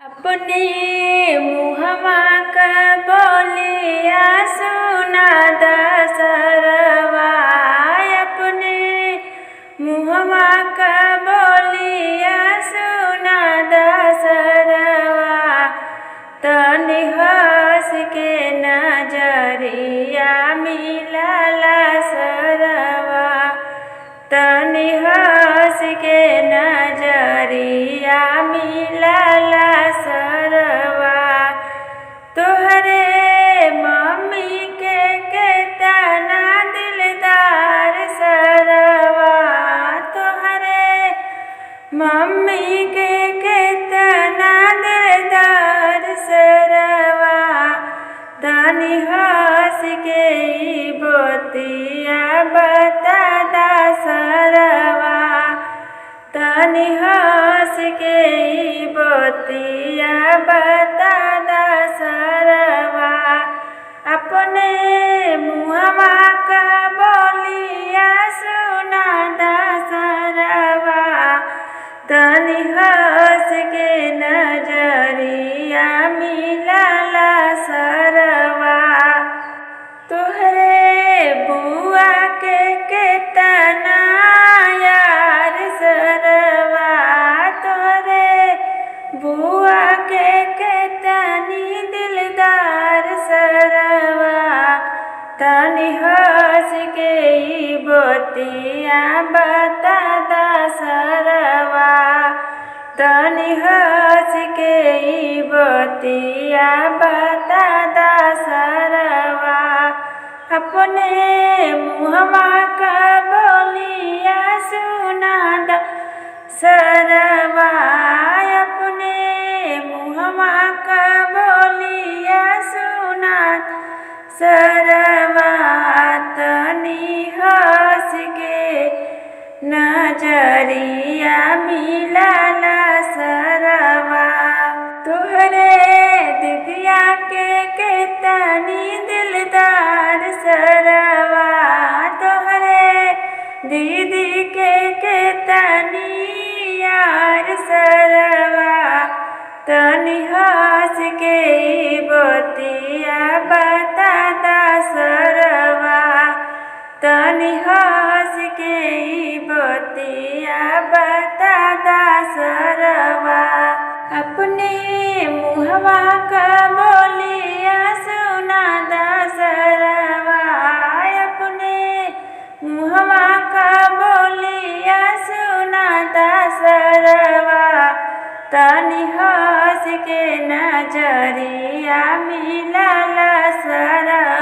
अपने मुहवा क बोलिया सुना दसरवा। अपने मुहवा क बोलिया सुना दसरवा। तनि हंस के नजरिया मिलला सरवा। तनि हंस के नजरिया मिलला सरवा। तोहरे मम्मी के केतना दिलदार सरवा। तोहरे मम्मी के केतना दिलदार सरवा। तनि हंस के ई बतिया बता दा सरवा। तनि हंस के ई बतिया बता दा सरवा। अपने मुहवा क बोलिया सुना दा सरवा। तनि हंस के नजरिया मिलला सरवा। तोहरे बुआ के केतना यार सरवा। तोहरे बुआ के केतनी दिलदार सरवा। तनि हंस के ई बतिया बता दा सरवा। तनि हंस के ई बतिया बता दा सरवा। अपने मुहवा क बोलिया सुना दा सरवा। अपने मुहवा क बोलिया सुना सरवा। तनि हंस के नजरिया मिलला सरवा। तोहरे दिदिया के केतनी दिलदार सरवा। तोहरे दीदी के केतनी यार सरवा। तनि हंस के ई बतिया बता दा सरवा। तनि हंस के ई बतिया बता दा सरवा। अपने मुहवा क बोलिया सुना दा सरवा। अपने मुहवा क बोलिया सुना दा सरवा। तनि हंस के नजरिया मिलला सरवा।